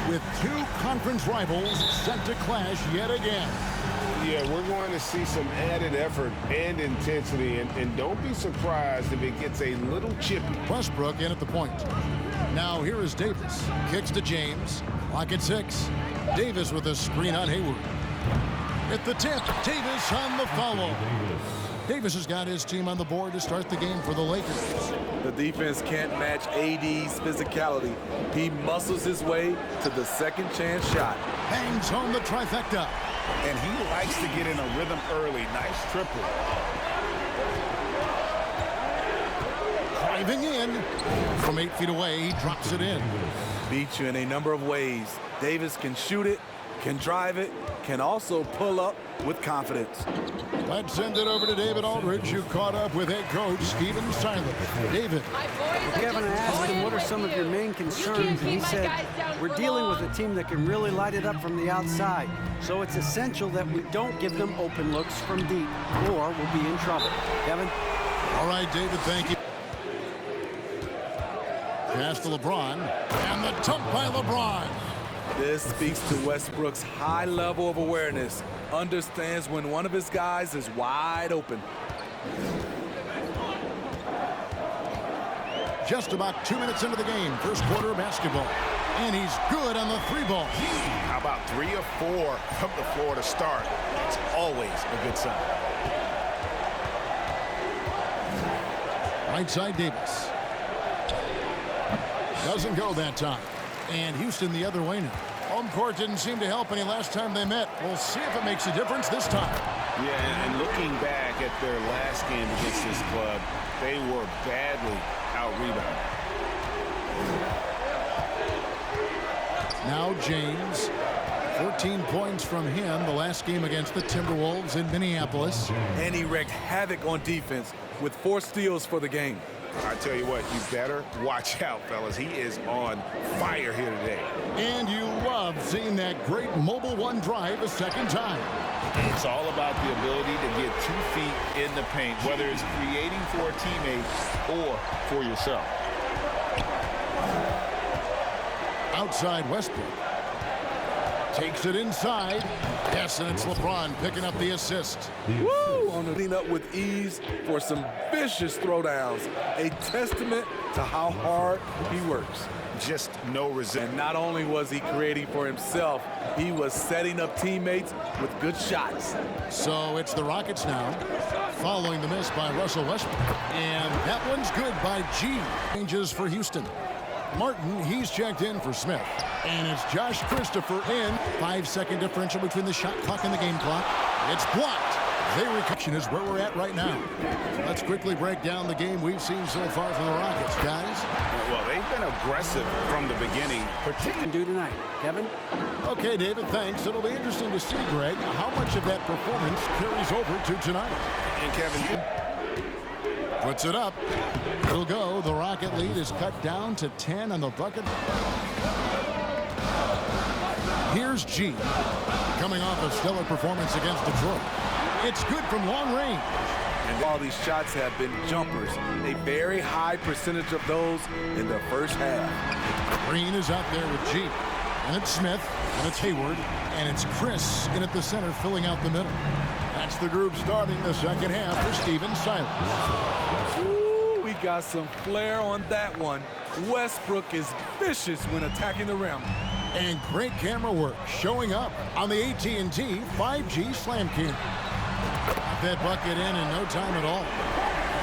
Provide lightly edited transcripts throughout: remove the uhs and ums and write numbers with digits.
with two conference rivals set to clash yet again. Yeah, we're going to see some added effort and intensity, and don't be surprised if it gets a little chippy. Westbrook in at the point. Now here is Davis. Kicks to James. Clock at 6. Davis with a screen on Hayward. At the tip, Davis on the follow. Davis has got his team on the board to start the game for the Lakers. The defense can't match AD's physicality. He muscles his way to the second chance shot. Hangs home the trifecta. And he likes to get in a rhythm early. Nice triple. Driving in. From 8 feet away, he drops it in. Beats you in a number of ways. Davis can shoot it, can drive it, can also pull up with confidence. Let's send it over to David Aldridge, who caught up with head coach Stephen Silas. David. Kevin, I asked him, what are some of your main concerns? And he said, we're dealing with a team that can really light it up from the outside. So it's essential that we don't give them open looks from deep, or we'll be in trouble. Kevin? All right, David, thank you. Pass to LeBron, and the dunk by LeBron. This speaks to Westbrook's high level of awareness. Understands when one of his guys is wide open. Just about 2 minutes into the game, first quarter of basketball. And he's good on the 3-ball. How about 3 or 4 from the floor to start? It's always a good sign. Right side, Davis. Doesn't go that time. And Houston the other way now. Home court didn't seem to help any last time they met. We'll see if it makes a difference this time. Yeah, and looking back at their last game against this club, they were badly out-rebounded. Now James. 14 points from him the last game against the Timberwolves in Minneapolis. And he wreaked havoc on defense with 4 steals for the game. I tell you what, you better watch out, fellas. He is on fire here today. And you love seeing that great mobile one drive a second time. It's all about the ability to get 2 feet in the paint, whether it's creating for a teammate or for yourself. Outside Westbrook. Takes it inside. Yes, and it's LeBron picking up the assist. Woo! On the clean up with ease for some vicious throwdowns. A testament to how hard he works. Just no resistance. And not only was he creating for himself, he was setting up teammates with good shots. So it's the Rockets now, following the miss by Russell Westbrook. And that one's good by G. Changes for Houston. Martin, he's checked in for Smith. And it's Josh Christopher in. 5-second differential between the shot clock and the game clock. It's blocked. Their reaction is where we're at right now. Let's quickly break down the game we've seen so far from the Rockets, guys. Well, they've been aggressive from the beginning. Particularly do tonight, Kevin? Okay, David, thanks. It'll be interesting to see, Greg, how much of that performance carries over to tonight. And Kevin, puts it up. It'll go. The Rocket lead is cut down to 10 on the bucket. Here's G. Coming off a stellar performance against Detroit. It's good from long range. And all these shots have been jumpers. A very high percentage of those in the first half. Green is out there with G. And it's Smith. And it's Hayward. And it's Chris in at the center filling out the middle. That's the group starting the second half for Stephen Silas. Ooh, we got some flair on that one. Westbrook is vicious when attacking the rim. And great camera work showing up on the AT&T 5G Slam Cam. Got that bucket in no time at all.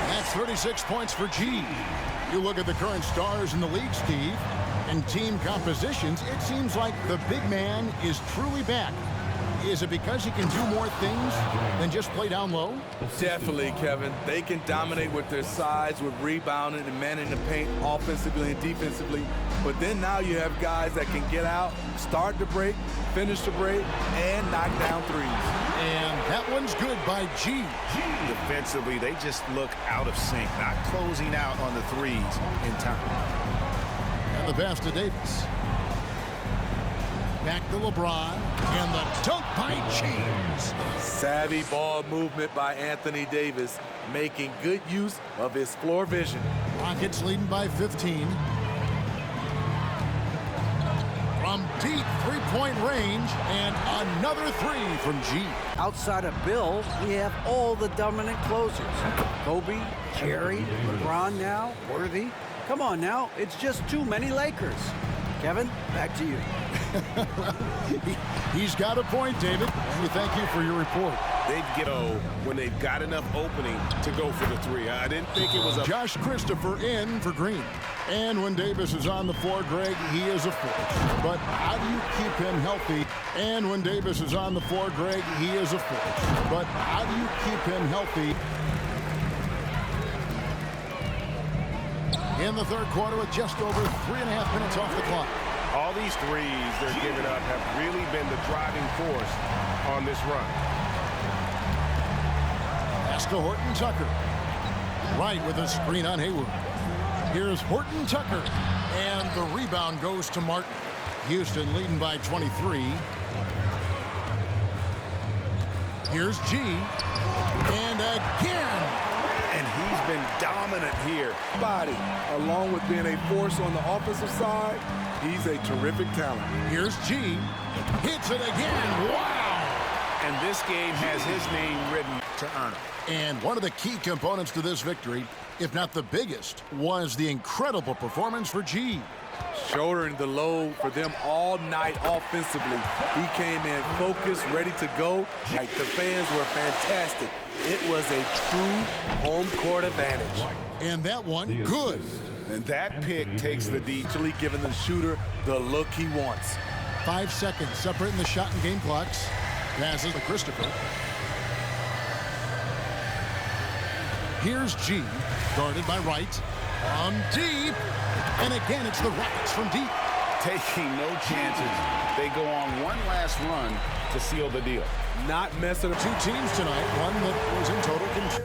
That's 36 points for G. You look at the current stars in the league, Steve, and team compositions, it seems like the big man is truly back. Is it because he can do more things than just play down low? Definitely, Kevin. They can dominate with their size, with rebounding and manning the paint offensively and defensively. But then now you have guys that can get out, start the break, finish the break, and knock down threes. And that one's good by G. Defensively, they just look out of sync, not closing out on the threes in time. And the pass to Davis. Back to LeBron, and the dunk by James. Savvy ball movement by Anthony Davis, making good use of his floor vision. Rockets leading by 15. from deep three-point range, and another three from G. Outside of Bill, we have all the dominant closers. Kobe, Jerry, LeBron now, Worthy. Come on now, it's just too many Lakers. Kevin, back to you. He's got a point, David. And we thank you for your report. They get when they've got enough opening to go for the three. I didn't think it was a... Josh Christopher in for Green. And when Davis is on the floor, Greg, he is a force. But how do you keep him healthy? And when Davis is on the floor, Greg, he is a force. But how do you keep him healthy? In the third quarter with just over 3.5 minutes off the clock. All these threes they're giving up have really been the driving force on this run. Pass to Horton Tucker. Right with a screen on Hayward. Here's Horton Tucker. And the rebound goes to Martin. Houston leading by 23. Here's G. And again. And he's been dominant here. Body, along with being a force on the offensive side, he's a terrific talent. Here's G. Hits it again. Wow. And this game has his name written to earn it. And one of the key components to this victory, if not the biggest, was the incredible performance for G. Shouldering the load for them all night offensively. He came in focused, ready to go. Like, the fans were fantastic. It was a true home court advantage. And that one, good. And that pick takes the deep. Actually giving the shooter the look he wants. 5 seconds separating the shot and game clocks. Passes to Christopher. Here's G, guarded by Wright. From deep. And again, it's the Rockets from deep. Taking no chances. They go on one last run to seal the deal. Not messing up. Two teams tonight, one that was in total control.